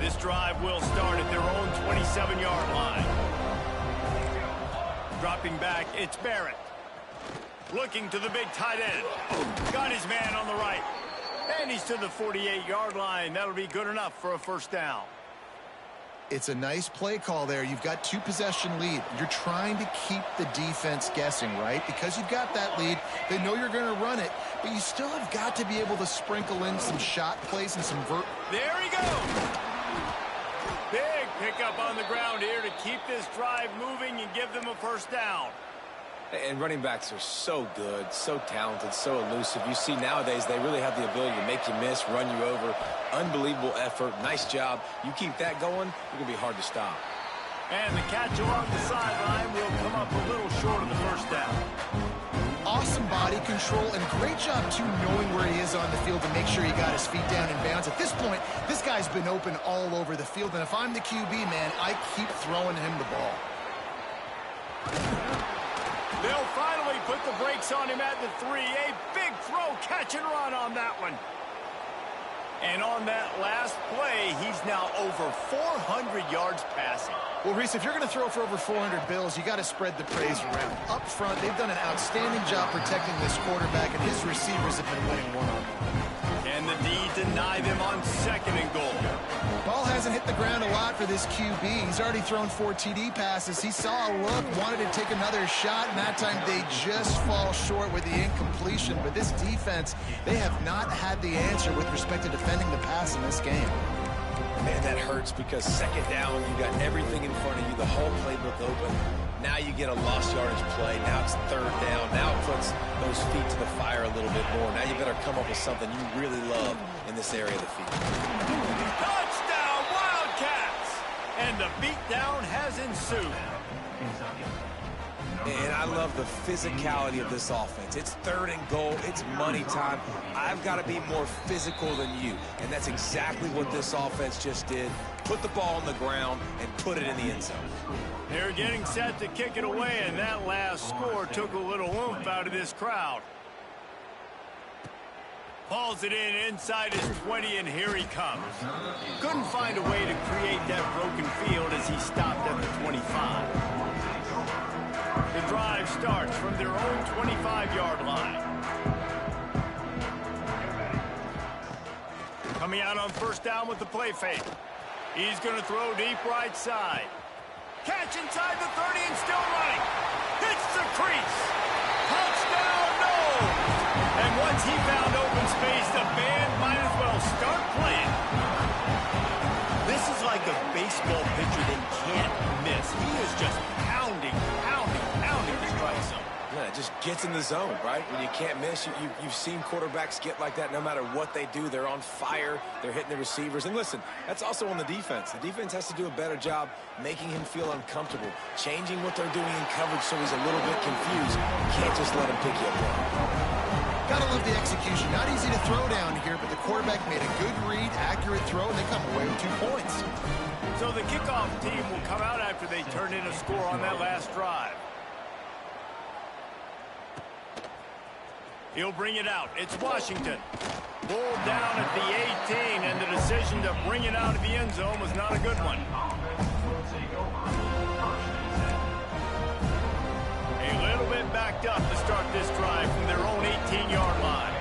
This drive will start at their own 27-yard line. Dropping back, it's Barrett. Looking to the big tight end. Got his man on the right. And he's to the 48-yard line. That'll be good enough for a first down. It's a nice play call there. You've got 2 possession lead. You're trying to keep the defense guessing, right? Because you've got that lead, they know you're going to run it, but you still have got to be able to sprinkle in some shot plays and some There he goes. Big pickup on the ground here to keep this drive moving and give them a first down. And running backs are so good, so talented, so elusive. You see nowadays they really have the ability to make you miss, run you over. Unbelievable effort. Nice job. You keep that going, you're going to be hard to stop. And the catch along the sideline will come up a little short of the first down. awesome body control and great job, too, knowing where he is on the field to make sure he got his feet down in bounds. At this point, this guy's been open all over the field, and if I'm the QB, man, I keep throwing him the ball. They'll finally put the brakes on him at the 3. A big throw, catch and run on that one. And on that last play, he's now over 400 yards passing. Well, Reese, if you're going to throw for over 400 bills, you got to spread the praise around. Up front, they've done an outstanding job protecting this quarterback, and his receivers have been winning one-on-one. Can the D deny them on 2nd and goal? Ball hasn't hit the ground a lot for this QB. He's already thrown 4 TD passes. He saw a look, wanted to take another shot, and that time they just fall short with the incompletion. But this defense, they have not had the answer with respect to defending the pass in this game. Man, that hurts because 2nd down, you got everything in front of you, the whole playbook open. Now you get a lost yardage play. Now it's 3rd down. Now it puts those feet to the fire a little bit more. Now you better come up with something you really love in this area of the field. Touchdown, Wildcats! And the beatdown has ensued. And I love the physicality of this offense. It's 3rd and goal. It's money time. I've got to be more physical than you. And that's exactly what this offense just did. Put the ball on the ground and put it in the end zone. They're getting set to kick it away, and that last score took a little oomph out of this crowd. Hauls it in inside his 20, and here he comes. Couldn't find a way to create that broken field as he stopped at the 25. The drive starts from their own 25-yard line. Coming out on 1st down with the play fake. He's going to throw deep right side. Catch inside the 30 and still running. Hits the crease. Touchdown, no! And once he found open space, the band might as well start playing. This is like a baseball pitcher they can't miss. He is just pounding the strike zone. Yeah, it just gets in the zone, right? When you can't miss, you've seen quarterbacks get like that no matter what they do. They're on fire. They're hitting the receivers. And listen, that's also on the defense. The defense has to do a better job making him feel uncomfortable, changing what they're doing in coverage so he's a little bit confused. You can't just let him pick you apart. Gotta love the execution. Not easy to throw down here, but the quarterback made a good read, accurate throw, and they come away with 2 points. So the kickoff team will come out after they turn in a score on that last drive. He'll bring it out. It's Washington. Pulled down at the 18, and the decision to bring it out of the end zone was not a good one. A little bit backed up to start this drive from their own 18-yard line.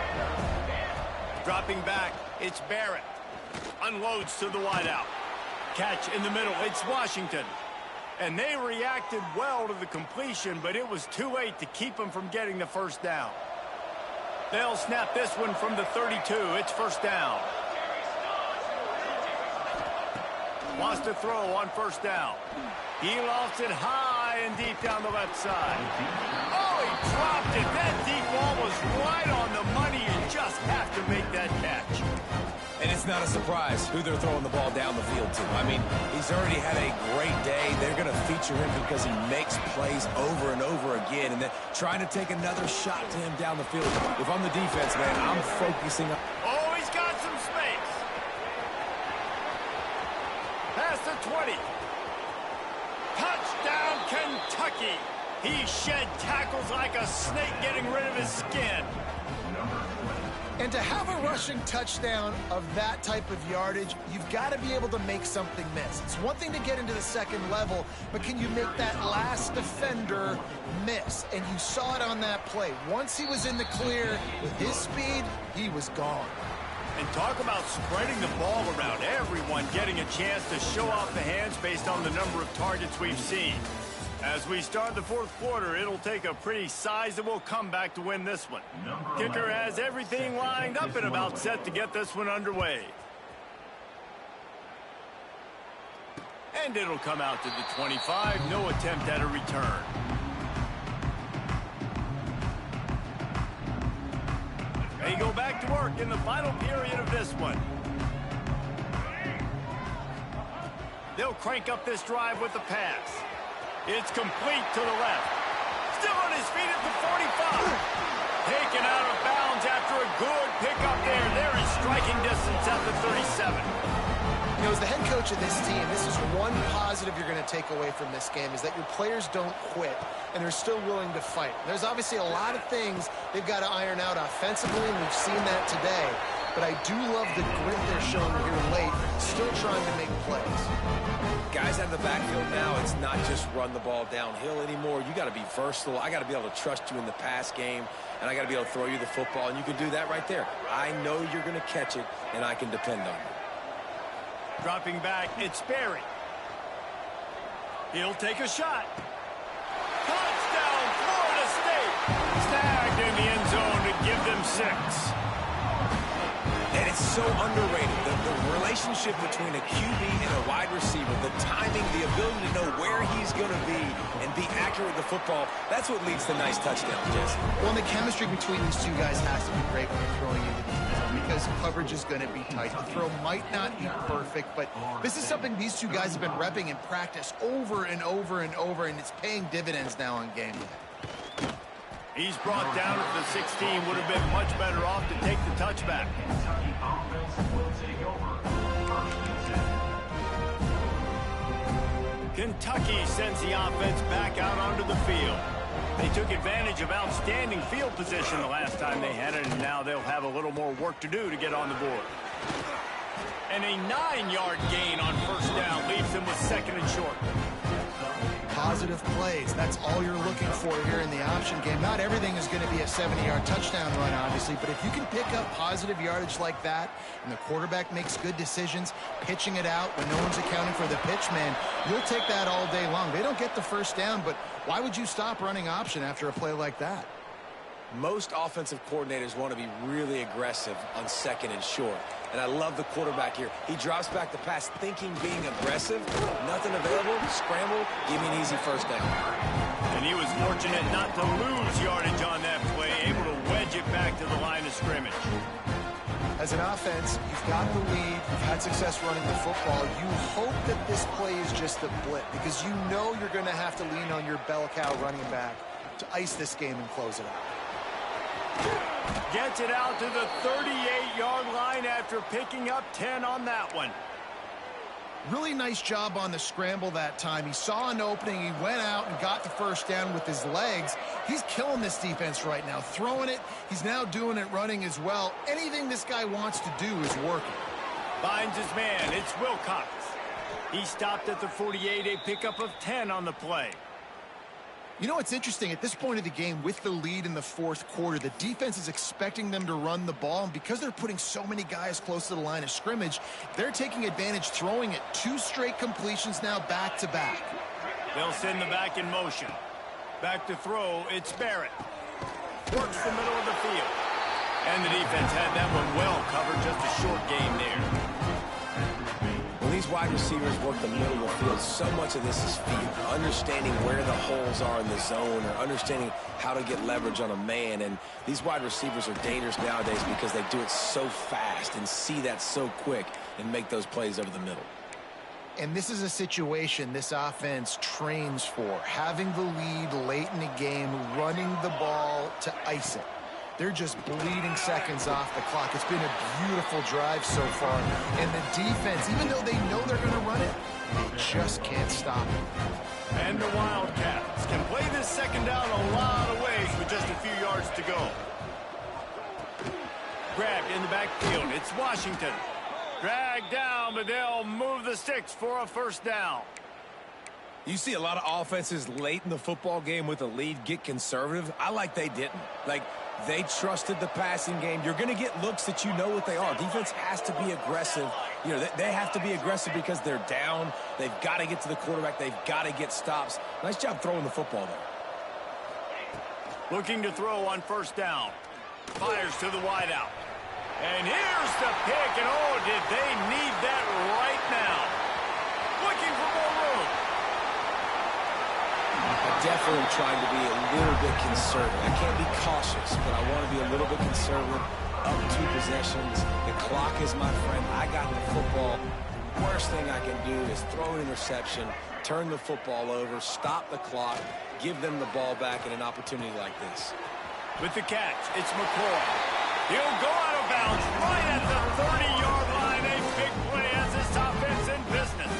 Dropping back, it's Barrett. Unloads to the wideout. Catch in the middle, it's Washington. And they reacted well to the completion, but it was too late to keep them from getting the 1st down. They'll snap this one from the 32. It's 1st down. Wants to throw on 1st down. He lofts it high and deep down the left side. Oh, he dropped it. That deep ball was right on the money. You just have to make that catch. And it's not a surprise who they're throwing the ball down the field to. I mean, he's already had a great day. They're going to feature him because he makes plays over and over again. And then trying to take another shot to him down the field. If I'm the defense, man, I'm focusing on... Oh, he's got some space. Past the 20. Touchdown, Kentucky. He shed tackles like a snake getting rid of his skin. And to have a rushing touchdown of that type of yardage, you've got to be able to make something miss. It's one thing to get into the 2nd level, but can you make that last defender miss? And you saw it on that play. Once he was in the clear with his speed, he was gone. And talk about spreading the ball around. Everyone getting a chance to show off the hands based on the number of targets we've seen. As we start the 4th quarter, it'll take a pretty sizable comeback to win this one. Kicker has everything lined up and about set to get this one underway. And it'll come out to the 25. No attempt at a return. They go back to work in the final period of this one. They'll crank up this drive with the pass. It's complete to the left. Still on his feet at the 45. Taken out of bounds after a good pickup there. They're in striking distance at the 37. You know, as the head coach of this team, this is one positive you're going to take away from this game, is that your players don't quit, and they're still willing to fight. There's obviously a lot of things they've got to iron out offensively, and we've seen that today. But I do love the grit they're showing here late, still trying to make plays. Guys out of the backfield now, it's not just run the ball downhill anymore. You got to be versatile. I got to be able to trust you in the pass game, and I got to be able to throw you the football, and you can do that right there. I know you're going to catch it, and I can depend on you. Dropping back, it's Berry. He'll take a shot. Touchdown, Florida State. Snagged in the end zone to give them 6. And it's so underrated. The relationship between a QB and a wide receiver, the timing, the ability to know where he's going to be and be accurate with the football, that's what leads to nice touchdowns, Jesse. Well, and the chemistry between these two guys has to be great when you're throwing into the end zone, because coverage is going to be tight. The throw might not be perfect, but this is something these two guys have been repping in practice over and over and over, and it's paying dividends now on game day. He's brought down at the 16. Would have been much better off to take the touchback. Kentucky offense will take over. First and 10. Kentucky sends the offense back out onto the field. They took advantage of outstanding field position the last time they had it, and now they'll have a little more work to do to get on the board. And a 9-yard gain on first down leaves them with 2nd and short. Positive plays, that's all you're looking for here in the option game. Not everything is going to be a 70-yard touchdown run, obviously, but if you can pick up positive yardage like that, and the quarterback makes good decisions, pitching it out when no one's accounting for the pitch man, you'll take that all day long. They don't get the first down, but why would you stop running option after a play like that? Most offensive coordinators want to be really aggressive on 2nd and short. And I love the quarterback here. He drops back the pass thinking being aggressive. Nothing available. Scramble. Give me an easy first down. And he was fortunate not to lose yardage on that play. Able to wedge it back to the line of scrimmage. As an offense, you've got the lead. You've had success running the football. You hope that this play is just a blip, because you know you're going to have to lean on your bell cow running back to ice this game and close it out. Gets it out to the 38-yard line after picking up 10 on that one. Really nice job on the scramble that time. He saw an opening. He went out and got the first down with his legs. He's killing this defense right now. Throwing it. He's now doing it running as well. Anything this guy wants to do is working. Finds his man. It's Wilcox. He stopped at the 48, a pickup of 10 on the play. You know what's interesting? At this point of the game, with the lead in the 4th quarter, the defense is expecting them to run the ball, and because they're putting so many guys close to the line of scrimmage, they're taking advantage, throwing it 2 straight completions now back-to-back. They'll send the back in motion. Back to throw, it's Barrett. Works the middle of the field. And the defense had that one well covered, just a short gain there. When these wide receivers work the middle of the field, so much of this is feel, understanding where the holes are in the zone, or understanding how to get leverage on a man. And these wide receivers are dangerous nowadays because they do it so fast and see that so quick and make those plays over the middle. And this is a situation this offense trains for, having the lead late in the game, running the ball to ice it. They're just bleeding seconds off the clock. It's been a beautiful drive so far. And the defense, even though they know they're going to run it, they just can't stop it. And the Wildcats can play this 2nd down a lot of ways with just a few yards to go. Grabbed in the backfield. It's Washington. Dragged down, but they'll move the sticks for a first down. You see a lot of offenses late in the football game with a lead get conservative. I like they didn't. Like, they trusted the passing game. You're going to get looks that you know what they are. Defense has to be aggressive. You know, they have to be aggressive because they're down. They've got to get to the quarterback. They've got to get stops. Nice job throwing the football there. Looking to throw on first down. Fires to the wideout. And here's the pick, and oh, did they need that right now. Looking for more room. I definitely trying to be a little bit conservative. I can't be cautious, but I want to be a little bit conservative. Up 2 possessions. The clock is my friend. I got the football. Worst thing I can do is throw an interception, turn the football over, stop the clock, give them the ball back in an opportunity like this. With the catch, it's McCoy. He'll go out of bounds right at the 30-yard line. A big play as this offense in business.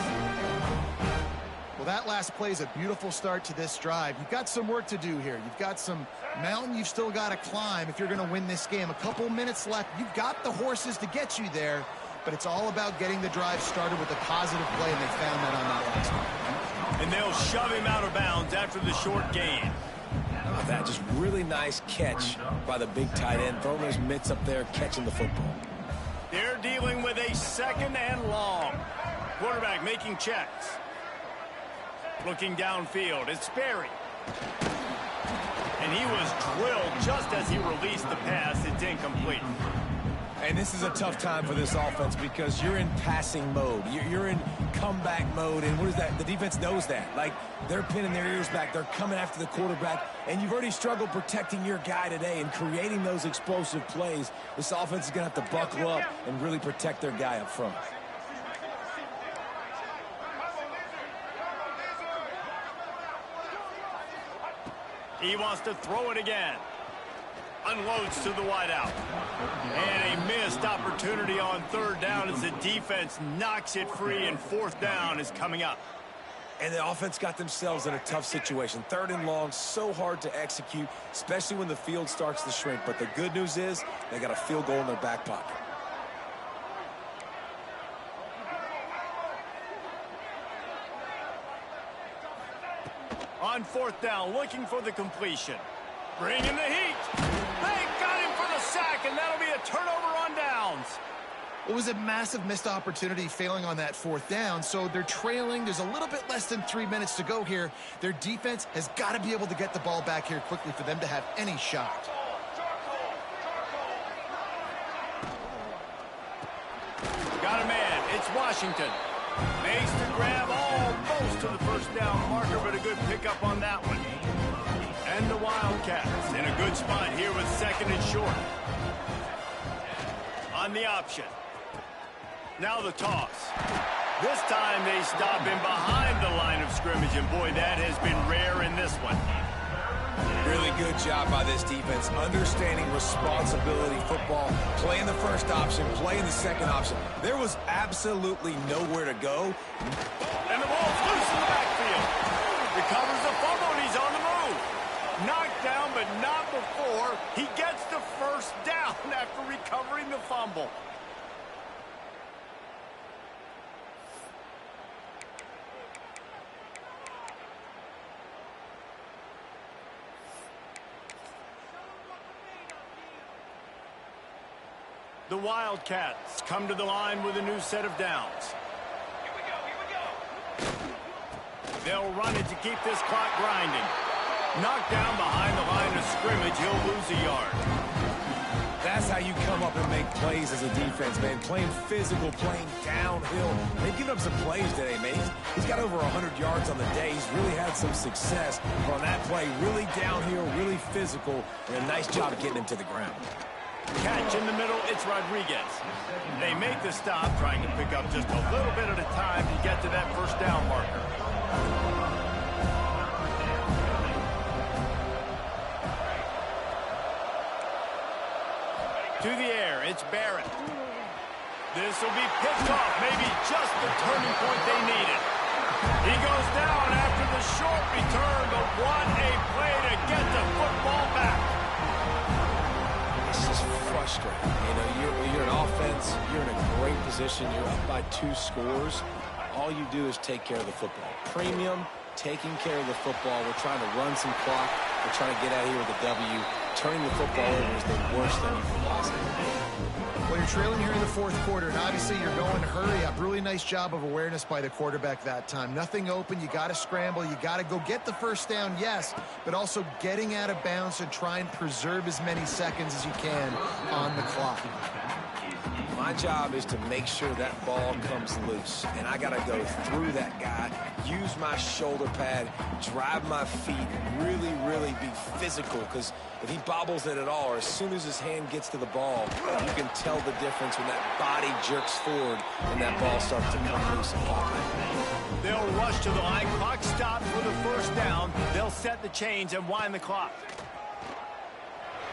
Well, that last play is a beautiful start to this drive. You've got some work to do here. You've got some mountain you've still got to climb if you're going to win this game. A couple minutes left. You've got the horses to get you there, but it's all about getting the drive started with a positive play, and they found that on that last one. And they'll shove him out of bounds after the short gain. That just really nice catch by the big tight end, throwing those mitts up there, catching the football. They're dealing with a 2nd and long. Quarterback making checks. Looking downfield, it's Sperry. And he was drilled just as he released the pass. It's incomplete. And this is a tough time for this offense because you're in passing mode. You're in comeback mode, and what is that? The defense knows that. Like, they're pinning their ears back. They're coming after the quarterback, and you've already struggled protecting your guy today and creating those explosive plays. This offense is going to have to buckle up and really protect their guy up front. He wants to throw it again. Unloads to the wideout. And a missed opportunity on 3rd down as the defense knocks it free, and 4th down is coming up. And the offense got themselves in a tough situation. 3rd and long, so hard to execute, especially when the field starts to shrink. But the good news is they got a field goal in their back pocket. On 4th down, looking for the completion. Bringing the heat. They got him for the sack, and that'll be a turnover on downs. It was a massive missed opportunity failing on that 4th down, so they're trailing. There's a little bit less than 3 minutes to go here. Their defense has got to be able to get the ball back here quickly for them to have any shot. Got a man. It's Washington. Makes the grab almost to the 1st down marker, but a good pickup on that one. And the Wildcats in a good spot here with 2nd and short. On the option. Now the toss. This time they stop him behind the line of scrimmage, and boy, that has been rare in this one. Really good job by this defense, understanding responsibility football, playing the 1st option, playing the 2nd option. There was absolutely nowhere to go. And the ball's loose in the backfield. Recovers the fumble, and he's on the move. Knocked down, but not before. He gets the 1st down after recovering the fumble. The Wildcats come to the line with a new set of downs. They'll run it to keep this clock grinding. Knocked down behind the line of scrimmage, he'll lose a yard. That's how you come up and make plays as a defense, man. Playing physical, playing downhill. They've given up some plays today, man. He's got over 100 yards on the day. He's really had some success. But on that play, really downhill, really physical, and a nice job of getting him to the ground. Catch in the middle, it's Rodriguez. They make the stop, trying to pick up just a little bit at a time to get to that 1st down marker. To the air, it's Barrett. This will be picked off, maybe just the turning point they needed. He goes down after the short return, but what a play to get the football back. It's just frustrating. You know, you're an offense, you're in a great position, you're up by 2 scores. All you do is take care of the football. Premium, taking care of the football. We're trying to run some clock. We're trying to get out of here with a W. Turning the football over is the worst thing you can possibly do. Well, you're trailing here in the 4th quarter, and obviously you're going to hurry up. Really nice job of awareness by the quarterback that time. Nothing open. You got to scramble. You got to go get the 1st down, yes, but also getting out of bounds and try and preserve as many seconds as you can on the clock. My job is to make sure that ball comes loose, and I got to go through that guy, use my shoulder pad, drive my feet, really, really be physical, because if he bobbles it at all, or as soon as his hand gets to the ball, you can tell the difference when that body jerks forward and that ball starts to come loose and pop out. They'll rush to the line. Clock stopped for the 1st down. They'll set the chains and wind the clock.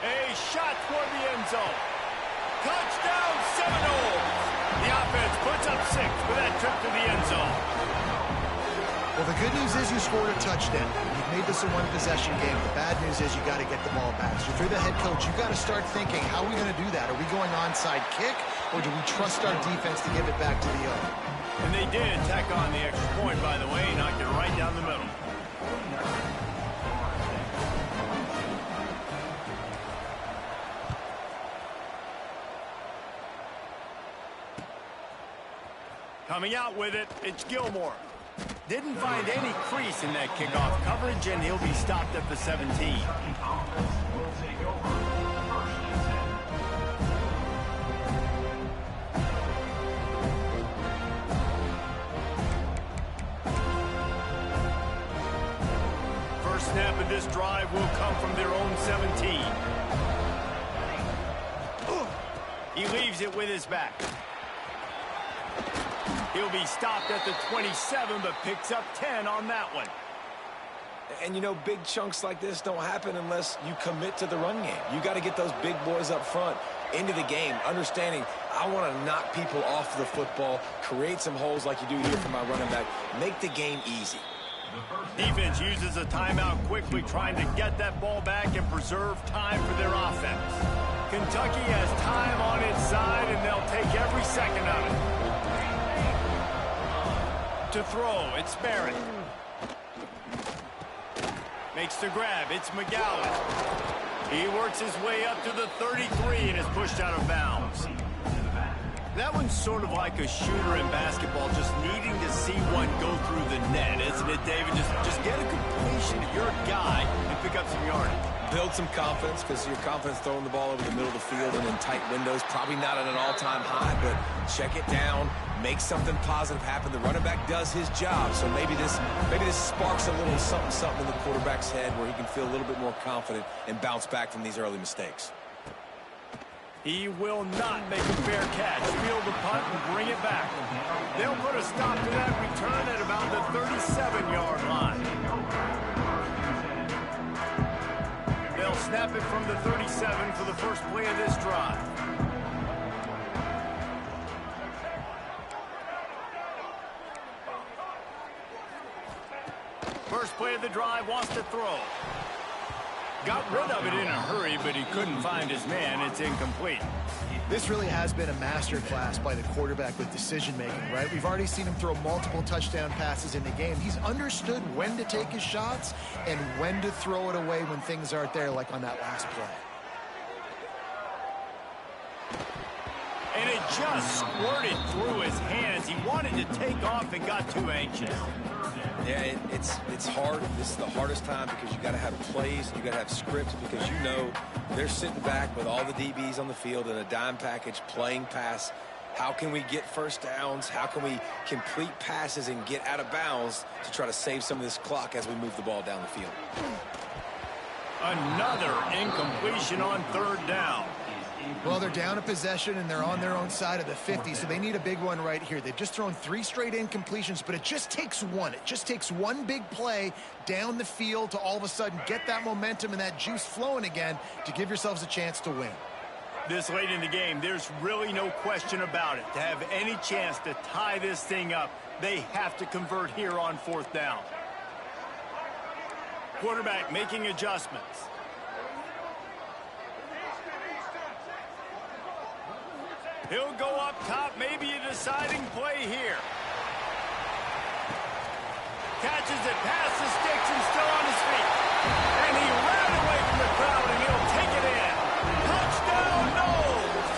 A shot toward the end zone. Touchdown Seminoles! The offense puts up 6 for that trip to the end zone. Well, the good news is you scored a touchdown. You've made this a one-possession game. The bad news is you got to get the ball back. So if you're the head coach, you got to start thinking, how are we going to do that? Are we going onside kick, or do we trust our defense to give it back to the owner? And they did tack on the extra point, by the way, knocked it right down the middle. Coming out with it, it's Gilmore. Didn't find any crease in that kickoff coverage, and he'll be stopped at the 17. Will take over. First and 10. First snap of this drive will come from their own 17. He leaves it with his back. He'll be stopped at the 27, but picks up 10 on that one. And, you know, big chunks like this don't happen unless you commit to the run game. You got to get those big boys up front into the game, understanding I want to knock people off the football, create some holes like you do here for my running back, make the game easy. Defense uses a timeout quickly, trying to get that ball back and preserve time for their offense. Kentucky has time on its side, and they'll take every second of it. To throw, it's Barrett. Makes the grab, it's McGowan. He works his way up to the 33 and is pushed out of bounds. That one's sort of like a shooter in basketball, just needing to see one go through the net, isn't it, David? Just get a completion to your guy and pick up some yardage. Build some confidence, because your confidence throwing the ball over the middle of the field and in tight windows, probably not at an all-time high, but check it down, make something positive happen. The running back does his job, so maybe this sparks a little something in the quarterback's head where he can feel a little bit more confident and bounce back from these early mistakes. He will not make a fair catch. Field the punt and bring it back. They'll put a stop to that return at about the 37-yard line. They'll snap it from the 37 for the first play of this drive. First play of the drive, wants to throw. Got rid of it in a hurry, but he couldn't find his man. It's incomplete. This really has been a master class by the quarterback with decision-making, right? We've already seen him throw multiple touchdown passes in the game. He's understood when to take his shots and when to throw it away when things aren't there, like on that last play. And it just squirted through his hands. He wanted to take off and got too anxious. Yeah, it's hard. This is the hardest time because you got to have plays, you got to have scripts, because you know they're sitting back with all the DBs on the field in a dime package playing pass. How can we get first downs? How can we complete passes and get out of bounds to try to save some of this clock as we move the ball down the field? Another incompletion on third down. Well, they're down a possession, and they're on their own side of the 50, so they need a big one right here. They've just thrown 3 straight incompletions, but it just takes one. It just takes one big play down the field to all of a sudden get that momentum and that juice flowing again to give yourselves a chance to win. This late in the game, there's really no question about it. To have any chance to tie this thing up, they have to convert here on fourth down. Quarterback making adjustments. He'll go up top, maybe a deciding play here. Catches it past the sticks and still on his feet. And he ran away from the crowd, and he'll take it in. Touchdown, Noles!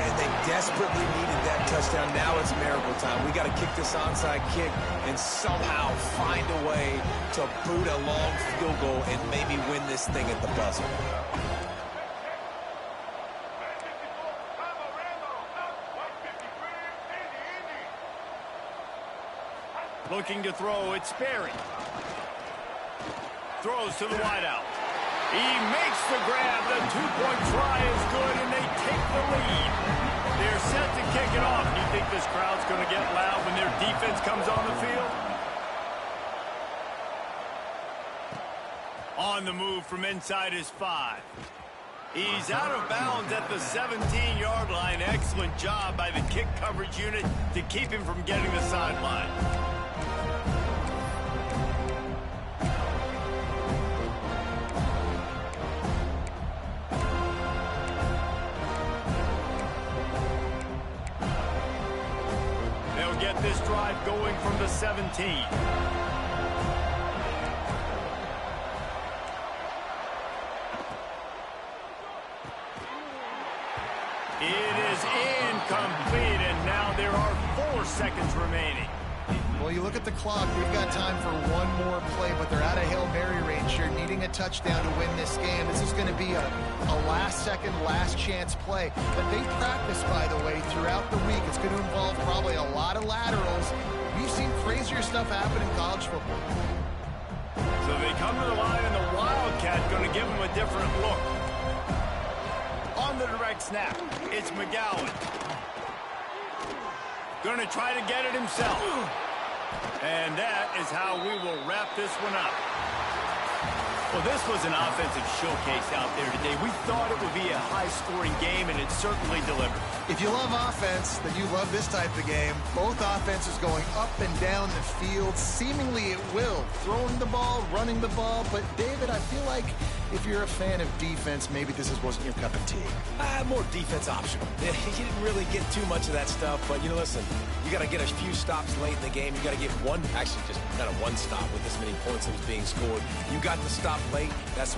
And they desperately needed that touchdown. Now it's miracle time. We got to kick this onside kick and somehow find a way to boot a long field goal and maybe win this thing at the buzzer. Looking to throw, it's Sperry. Throws to the wideout. He makes the grab. The two-point try is good, and they take the lead. They're set to kick it off. Do you think this crowd's going to get loud when their defense comes on the field? On the move from inside his 5. He's out of bounds at the 17-yard line. Excellent job by the kick coverage unit to keep him from getting the sideline. They'll get this drive going from the 17. It is incomplete, and now there are 4 seconds remaining. Well, you look at the clock, we've got time for one more play, but they're out of Hail Mary range here, needing a touchdown to win this game. This is going to be a last-second, last-chance play that they practice, by the way, throughout the week. It's going to involve probably a lot of laterals. We've seen crazier stuff happen in college football. So they come to the line, and the Wildcat going to give them a different look. On the direct snap, it's McGowan. Going to try to get it himself. And that is how we will wrap this one up. Well, this was an offensive showcase out there today. We thought it would be a high-scoring game, and it certainly delivered. If you love offense, then you love this type of game. Both offenses going up and down the field, seemingly at will. Throwing the ball, running the ball. But, David, I feel like if you're a fan of defense, maybe this wasn't your cup of tea. More defense optional. You didn't really get too much of that stuff, but, listen, you got to get a few stops late in the game. You got to get one, actually just kind of one stop with this many points that was being scored. You got the stop late. That's